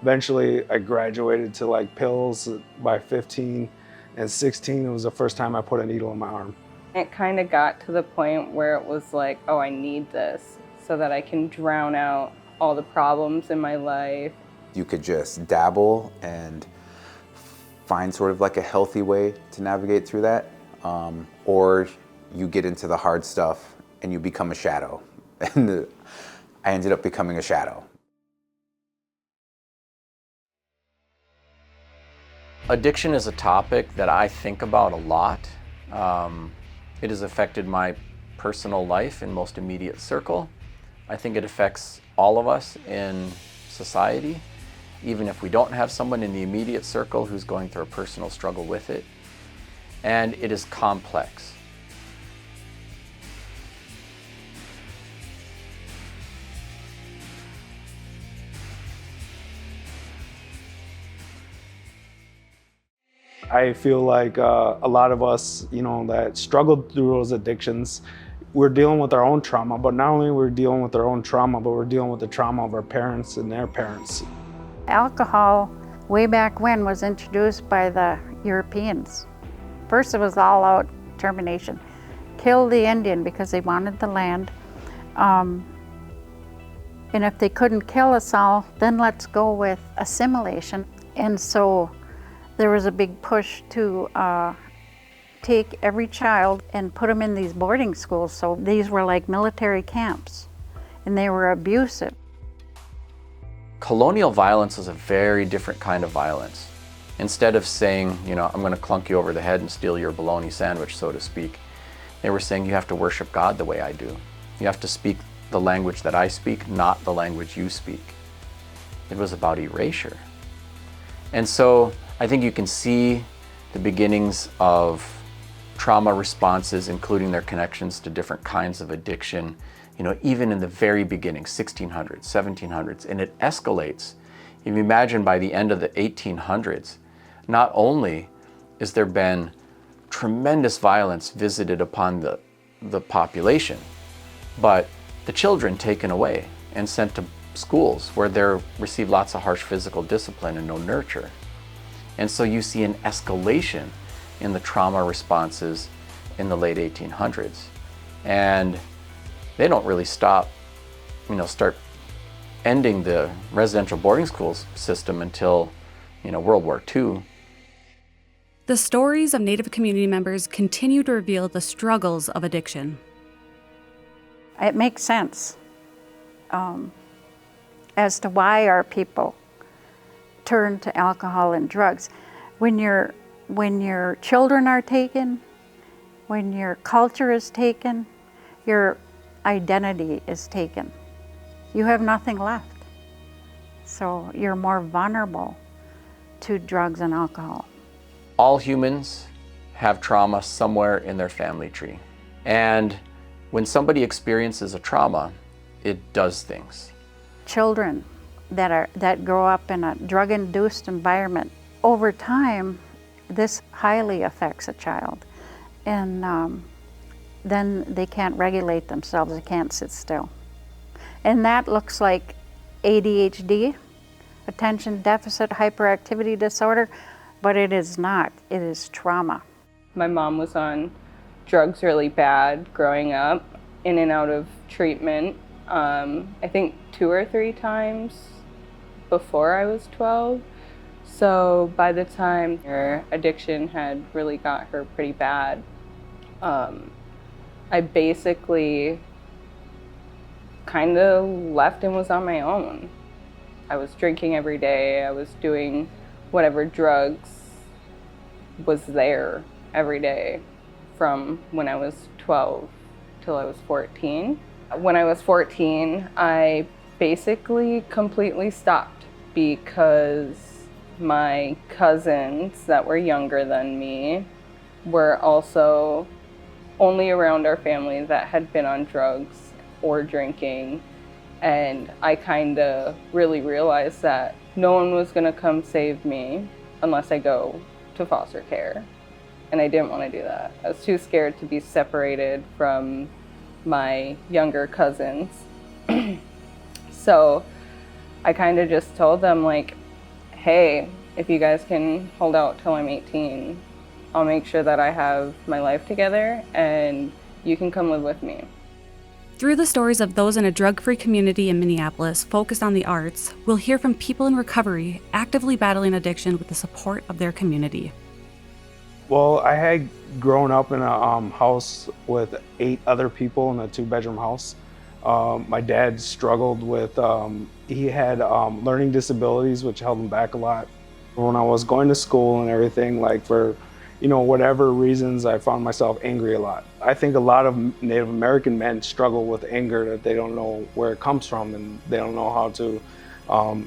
Eventually, I graduated to like pills by 15, and 16, it was the first time I put a needle in my arm. It kind of got to the point where it was like, oh, I need this so that I can drown out all the problems in my life. You could just dabble and find sort of like a healthy way to navigate through that, or you get into the hard stuff and you become a shadow. And I ended up becoming a shadow. Addiction is a topic that I think about a lot. It has affected my personal life in most immediate circle. I think it affects all of us in society, even if we don't have someone in the immediate circle who's going through a personal struggle with it. And it is complex. I feel like a lot of us, that struggled through those addictions, we're dealing with our own trauma, but not only we're dealing with our own trauma, but we're dealing with the trauma of our parents and their parents. Alcohol, way back when, was introduced by the Europeans. First, it was all out termination. Kill the Indian because they wanted the land. And if they couldn't kill us all, then let's go with assimilation. And so there was a big push to take every child and put them in these boarding schools. So these were like military camps, and they were abusive. Colonial violence is a very different kind of violence. Instead of saying, I'm going to clunk you over the head and steal your bologna sandwich, so to speak, they were saying you have to worship God the way I do. You have to speak the language that I speak, not the language you speak. It was about erasure. And so I think you can see the beginnings of trauma responses, including their connections to different kinds of addiction, even in the very beginning, 1600s, 1700s, and it escalates. If you imagine by the end of the 1800s, not only has there been tremendous violence visited upon the population, but the children taken away and sent to schools where they receive lots of harsh physical discipline and no nurture. And so you see an escalation in the trauma responses in the late 1800s. And they don't really start ending the residential boarding schools system until, World War II. The stories of Native community members continue to reveal the struggles of addiction. It makes sense as to why our people turn to alcohol and drugs. When your children are taken, when your culture is taken, your identity is taken. You have nothing left. So you're more vulnerable to drugs and alcohol. All humans have trauma somewhere in their family tree. And when somebody experiences a trauma, it does things. Children that grow up in a drug-induced environment, over time, this highly affects a child. And then they can't regulate themselves, they can't sit still. And that looks like ADHD, attention deficit hyperactivity disorder, but it is not, it is trauma. My mom was on drugs really bad growing up, in and out of treatment, I think 2 or 3 times before I was 12. So by the time her addiction had really got her pretty bad, I basically kind of left and was on my own. I was drinking every day, I was doing whatever drugs was there every day from when I was 12 till I was 14. When I was 14, I basically completely stopped because my cousins that were younger than me were also only around our family that had been on drugs or drinking. And I kind of really realized that no one was going to come save me unless I go to foster care. And I didn't want to do that. I was too scared to be separated from my younger cousins. So I kind of just told them, like, hey, if you guys can hold out till I'm 18, I'll make sure that I have my life together and you can come live with me. Through the stories of those in a drug-free community in Minneapolis focused on the arts, we'll hear from people in recovery actively battling addiction with the support of their community. Well, I had grown up in a house with 8 other people in a 2-bedroom house. My dad struggled with, he had learning disabilities, which held him back a lot. When I was going to school and everything, like for, whatever reasons, I found myself angry a lot. I think a lot of Native American men struggle with anger that they don't know where it comes from, and they don't know how to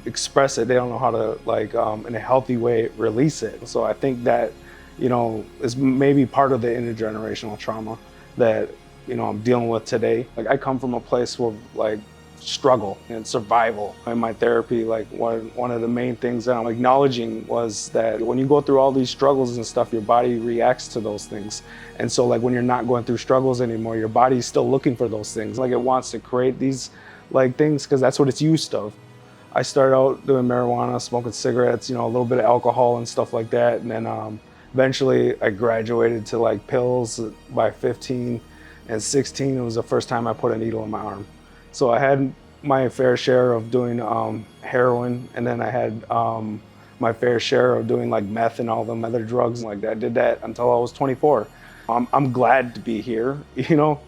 express it. They don't know how to, like, in a healthy way, release it. So I think that, is maybe part of the intergenerational trauma that, I'm dealing with today. Like, I come from a place where, like, struggle and survival. In my therapy, like one of the main things that I'm acknowledging was that when you go through all these struggles and stuff, your body reacts to those things. And so, like, when you're not going through struggles anymore, your body's still looking for those things. Like, it wants to create these, like, things because that's what it's used to. I started out doing marijuana, smoking cigarettes, a little bit of alcohol and stuff like that. And then eventually I graduated to, like, pills by 15 and 16. It was the first time I put a needle in my arm. So I had my fair share of doing heroin, and then I had my fair share of doing, like, meth and all them other drugs. Like, I did that until I was 24. I'm glad to be here,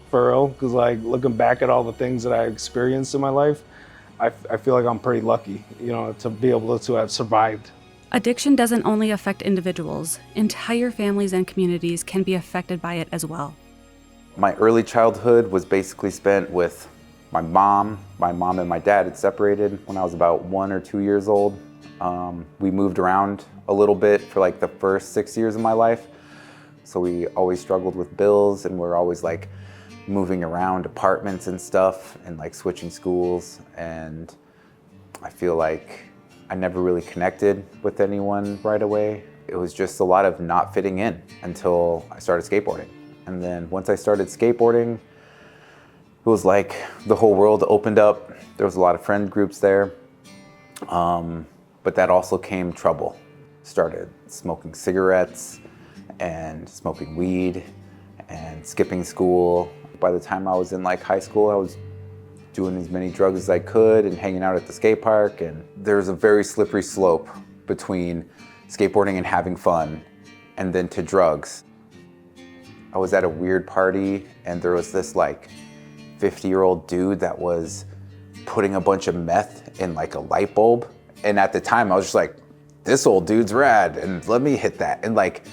for real, because, like, looking back at all the things that I experienced in my life, I feel like I'm pretty lucky, to be able to have survived. Addiction doesn't only affect individuals. Entire families and communities can be affected by it as well. My early childhood was basically spent with my mom and my dad had separated when I was about 1 or 2 years old. We moved around a little bit for, like, the first 6 years of my life. So we always struggled with bills, and we're always, like, moving around apartments and stuff and, like, switching schools. And I feel like I never really connected with anyone right away. It was just a lot of not fitting in until I started skateboarding. And then once I started skateboarding, it was like the whole world opened up. There was a lot of friend groups there. But that also came trouble. Started smoking cigarettes and smoking weed and skipping school. By the time I was in, like, high school, I was doing as many drugs as I could and hanging out at the skate park. And there's a very slippery slope between skateboarding and having fun and then to drugs. I was at a weird party and there was this, like, 50-year-old dude that was putting a bunch of meth in, like, a light bulb. And at the time I was just like, this old dude's rad and let me hit that. And, like,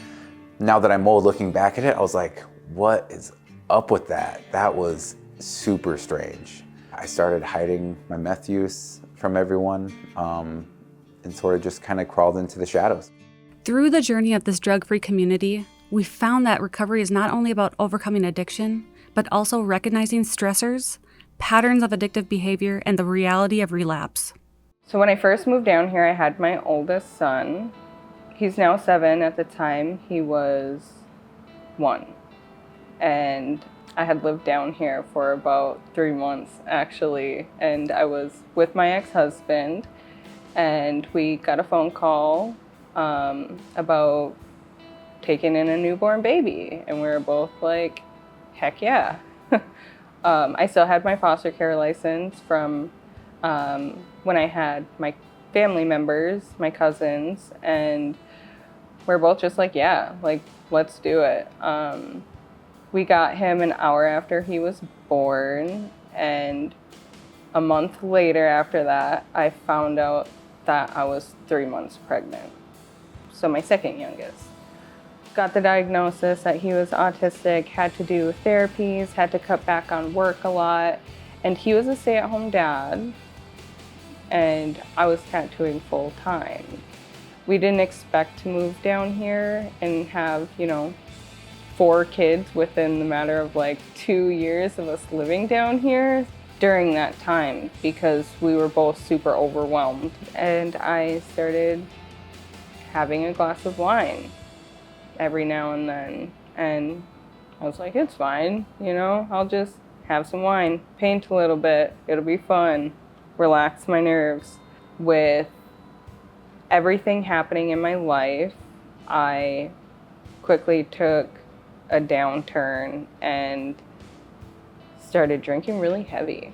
now that I'm old, looking back at it, I was like, what is up with that? That was super strange. I started hiding my meth use from everyone and sort of just kind of crawled into the shadows. Through the journey of this drug-free community, we found that recovery is not only about overcoming addiction, but also recognizing stressors, patterns of addictive behavior, and the reality of relapse. So when I first moved down here, I had my oldest son. He's now 7. At the time, he was 1. And I had lived down here for about 3 months, actually. And I was with my ex-husband, and we got a phone call about taking in a newborn baby. And we were both like, heck yeah. I still had my foster care license from when I had my family members, my cousins, and we're both just like, yeah, like, let's do it. We got him an hour after he was born, and a month later after that, I found out that I was 3 months pregnant. So my second youngest. Got the diagnosis that he was autistic, had to do therapies, had to cut back on work a lot, and he was a stay-at-home dad, and I was tattooing full time. We didn't expect to move down here and have, 4 kids within the matter of, like, 2 years of us living down here during that time, because we were both super overwhelmed. And I started having a glass of wine every now and then. And I was like, it's fine, I'll just have some wine, paint a little bit, it'll be fun, relax my nerves. With everything happening in my life, I quickly took a downturn and started drinking really heavy.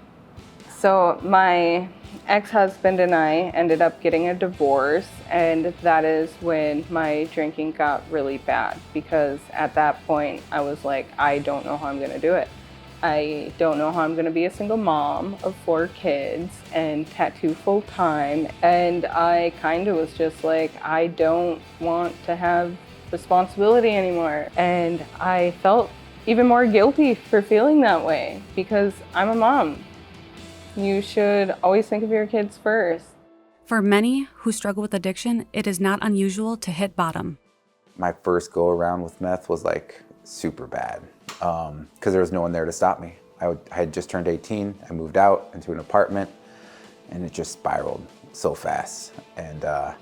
So my ex-husband and I ended up getting a divorce, and that is when my drinking got really bad, because at that point I was like, I don't know how I'm gonna do it. I don't know how I'm gonna be a single mom of 4 kids and tattoo full time. And I kind of was just like, I don't want to have responsibility anymore. And I felt even more guilty for feeling that way because I'm a mom. You should always think of your kids first. For many who struggle with addiction, it is not unusual to hit bottom. My first go around with meth was like super bad because there was no one there to stop me. I had just turned 18. I moved out into an apartment and it just spiraled so fast. And I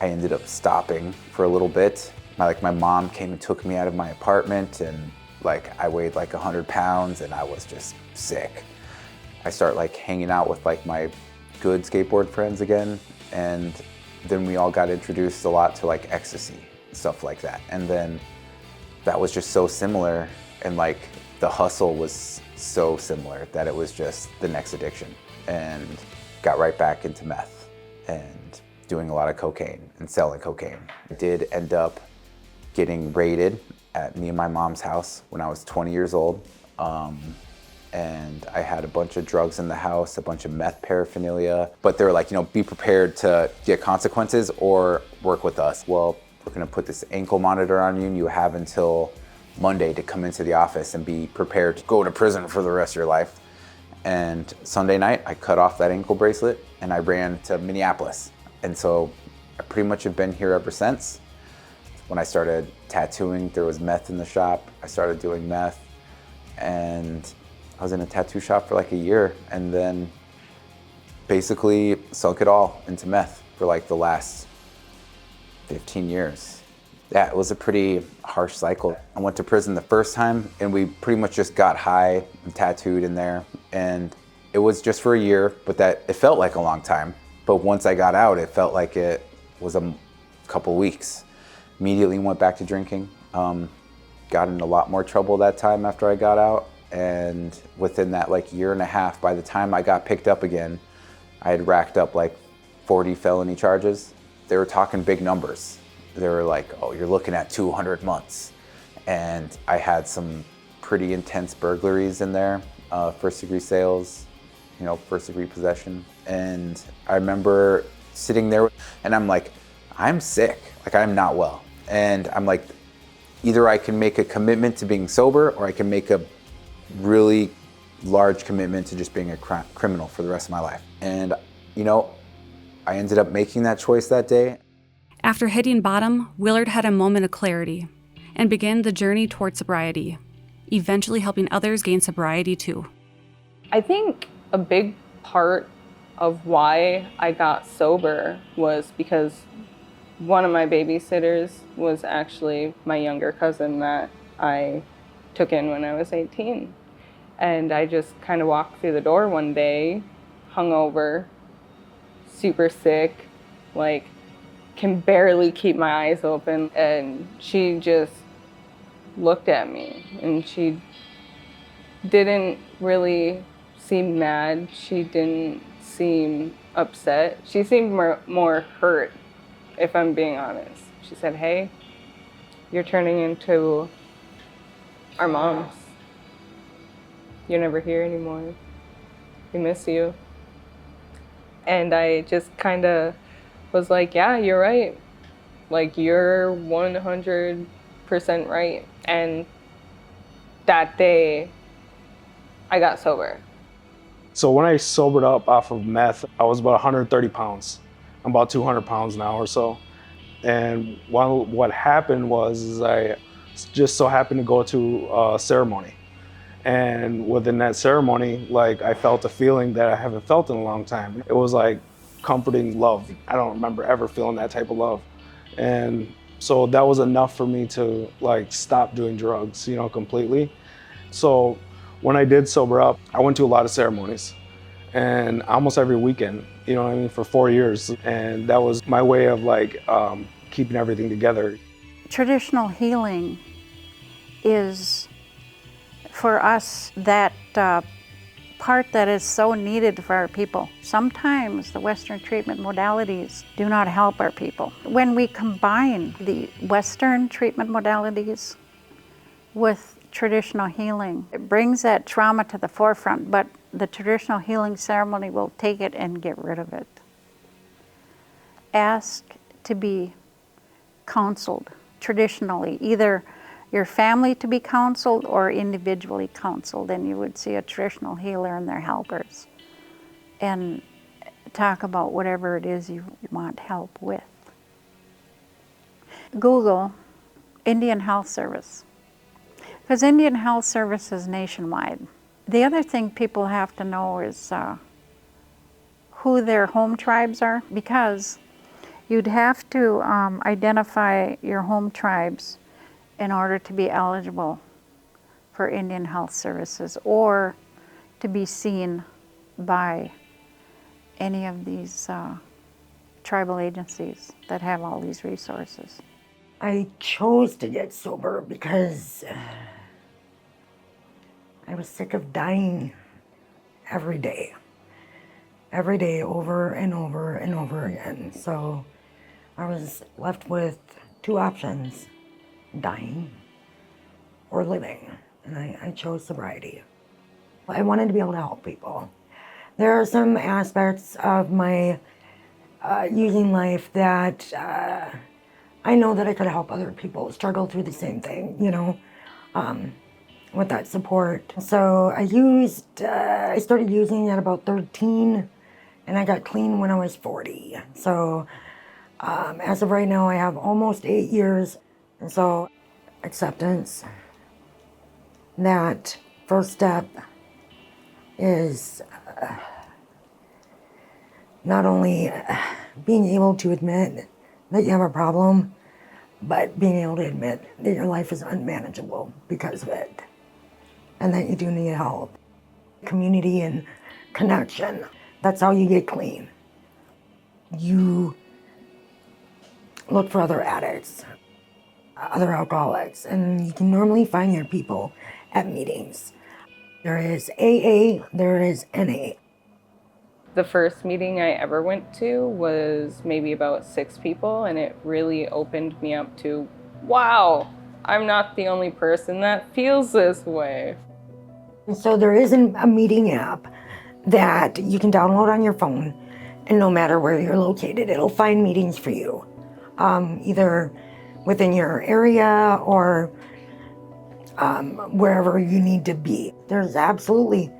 ended up stopping for a little bit. My mom came and took me out of my apartment, and like I weighed like 100 pounds and I was just sick. I start like hanging out with like my good skateboard friends again, and then we all got introduced a lot to like ecstasy, stuff like that. And then that was just so similar, and like the hustle was so similar that it was just the next addiction, and got right back into meth and doing a lot of cocaine and selling cocaine. I did end up getting raided at me and my mom's house when I was 20 years old. And I had a bunch of drugs in the house, a bunch of meth paraphernalia, but they were like, be prepared to get consequences or work with us. Well, we're gonna put this ankle monitor on you and you have until Monday to come into the office and be prepared to go to prison for the rest of your life. And Sunday night, I cut off that ankle bracelet and I ran to Minneapolis. And so I pretty much have been here ever since. When I started tattooing, there was meth in the shop. I started doing meth, and I was in a tattoo shop for like a year, and then basically sunk it all into meth for like the last 15 years. Yeah, it was a pretty harsh cycle. I went to prison the first time and we pretty much just got high and tattooed in there. And it was just for a year, but it felt like a long time. But once I got out, it felt like it was a couple weeks. Immediately went back to drinking. Got in a lot more trouble that time after I got out. And within that like year and a half, by the time I got picked up again, I had racked up like 40 felony charges. They were talking big numbers. They were like, oh, you're looking at 200 months. And I had some pretty intense burglaries in there, first degree sales, first degree possession. And I remember sitting there and I'm like, I'm sick, like I'm not well. And I'm like, either I can make a commitment to being sober or I can make a really large commitment to just being a criminal for the rest of my life. And, I ended up making that choice that day. After hitting bottom, Willard had a moment of clarity and began the journey toward sobriety, eventually helping others gain sobriety too. I think a big part of why I got sober was because one of my babysitters was actually my younger cousin that I took in when I was 18. And I just kind of walked through the door one day, hungover, super sick, like can barely keep my eyes open. And she just looked at me and she didn't really seem mad. She didn't seem upset. She seemed more hurt, if I'm being honest. She said, hey, you're turning into our moms. You're never here anymore. We miss you. And I just kind of was like, yeah, you're right. Like, you're 100% right. And that day, I got sober. So when I sobered up off of meth, I was about 130 pounds. I'm about 200 pounds now or so. And what happened was I just so happened to go to a ceremony. And within that ceremony, like I felt a feeling that I haven't felt in a long time. It was like comforting love. I don't remember ever feeling that type of love. And so that was enough for me to like stop doing drugs, completely. So when I did sober up, I went to a lot of ceremonies. And almost every weekend, you know what I mean, for 4 years. And that was my way of like keeping everything together. Traditional healing is, for us, that part that is so needed for our people. Sometimes the Western treatment modalities do not help our people. When we combine the Western treatment modalities with traditional healing, it brings that trauma to the forefront, but the traditional healing ceremony will take it and get rid of it. Ask to be counseled traditionally, either your family to be counseled or individually counseled, and you would see a traditional healer and their helpers and talk about whatever it is you want help with. Google Indian Health Service, because Indian Health Service is nationwide. The other thing people have to know is who their home tribes are, because you'd have to identify your home tribes in order to be eligible for Indian Health Services or to be seen by any of these tribal agencies that have all these resources. I chose to get sober because I was sick of dying every day, over and over and over again. So I was left with two options: dying or living, and I chose sobriety. I wanted to be able to help people. There are some aspects of my using life that I know that I could help other people struggle through the same thing, you know, with that support. So I started using at about 13, and I got clean when I was 40. So as of right now, I have almost 8 years. And so acceptance, that first step is not only being able to admit that you have a problem, but being able to admit that your life is unmanageable because of it, and that you do need help. Community and connection, that's how you get clean. You look for other addicts, other alcoholics, and you can normally find your people at meetings. There is AA, there is NA. The first meeting I ever went to was maybe about 6 people, and it really opened me up to, wow, I'm not the only person that feels this way. And so there is a meeting app that you can download on your phone, and no matter where you're located, it'll find meetings for you, either within your area or wherever you need to be. There's absolutely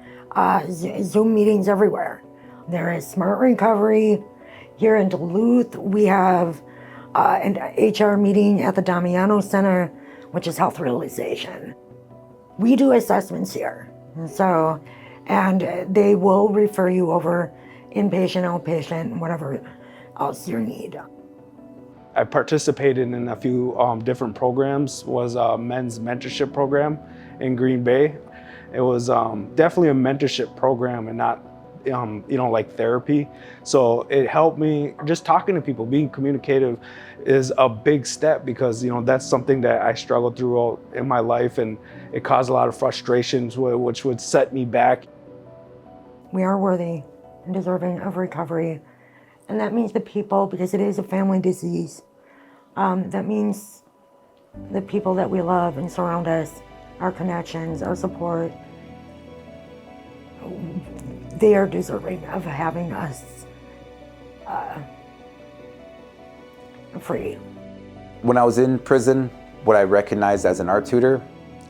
Zoom meetings everywhere. There is Smart Recovery. Here in Duluth, we have an HR meeting at the Damiano Center, which is Health Realization. We do assessments here, and they will refer you over inpatient, outpatient, whatever else you need. I participated in a few different programs. Was a men's mentorship program in Green Bay. It was definitely a mentorship program and not like therapy. So it helped me just talking to people, being communicative is a big step, because that's something that I struggled through in my life, and it caused a lot of frustrations which would set me back. We are worthy and deserving of recovery, and that means the people, because it is a family disease, that means the people that we love and surround us, our connections, our support, they are deserving of having us free. When I was in prison, what I recognized as an art tutor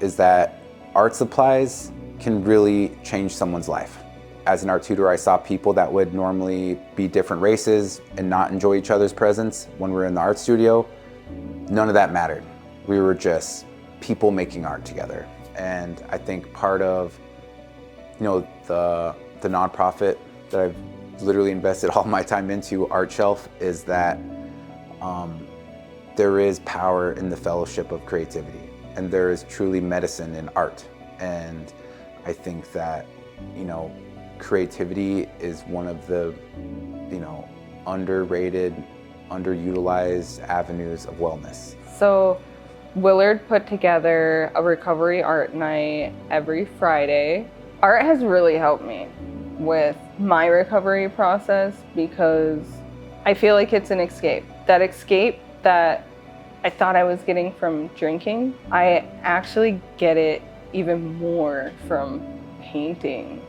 is that art supplies can really change someone's life. As an art tutor, I saw people that would normally be different races and not enjoy each other's presence when we were in the art studio. None of that mattered. We were just people making art together. And I think part of the nonprofit that I've literally invested all my time into, Art Shelf, is that there is power in the fellowship of creativity, and there is truly medicine in art. And I think that, creativity is one of the, underrated, underutilized avenues of wellness. So Willard put together a recovery art night every Friday. Art has really helped me with my recovery process because I feel like it's an escape. That escape that I thought I was getting from drinking, I actually get it even more from painting.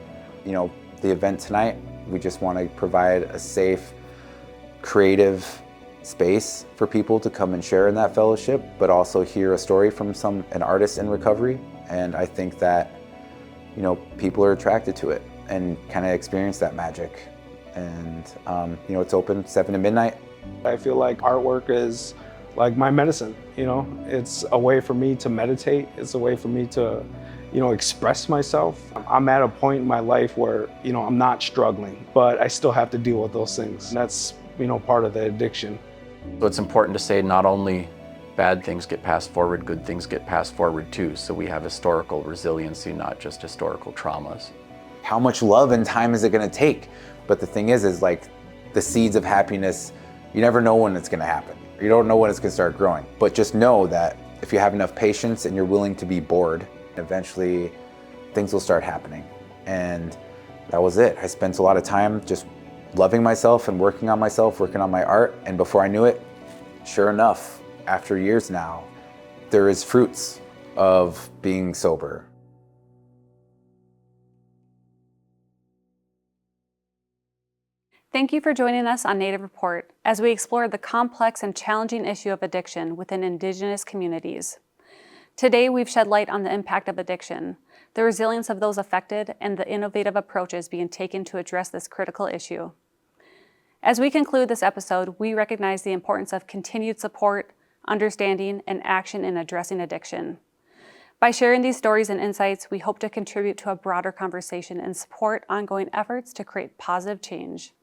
The event tonight, we just want to provide a safe, creative space for people to come and share in that fellowship, but also hear a story from an artist in recovery. And I think that, people are attracted to it and kind of experience that magic. And, it's open 7 to midnight. I feel like artwork is like my medicine, It's a way for me to meditate. It's a way for me to, express myself. I'm at a point in my life where, I'm not struggling, but I still have to deal with those things. And that's, part of the addiction. So it's important to say not only bad things get passed forward, good things get passed forward too. So we have historical resiliency, not just historical traumas. How much love and time is it going to take? But the thing is like the seeds of happiness, you never know when it's going to happen. You don't know when it's going to start growing. But just know that if you have enough patience and you're willing to be bored, eventually things will start happening. And that was it. I spent a lot of time just loving myself and working on myself, working on my art. And before I knew it, sure enough, after years now, there is fruits of being sober. Thank you for joining us on Native Report as we explore the complex and challenging issue of addiction within Indigenous communities. Today, we've shed light on the impact of addiction, the resilience of those affected, and the innovative approaches being taken to address this critical issue. As we conclude this episode, we recognize the importance of continued support, understanding, and action in addressing addiction. By sharing these stories and insights, we hope to contribute to a broader conversation and support ongoing efforts to create positive change.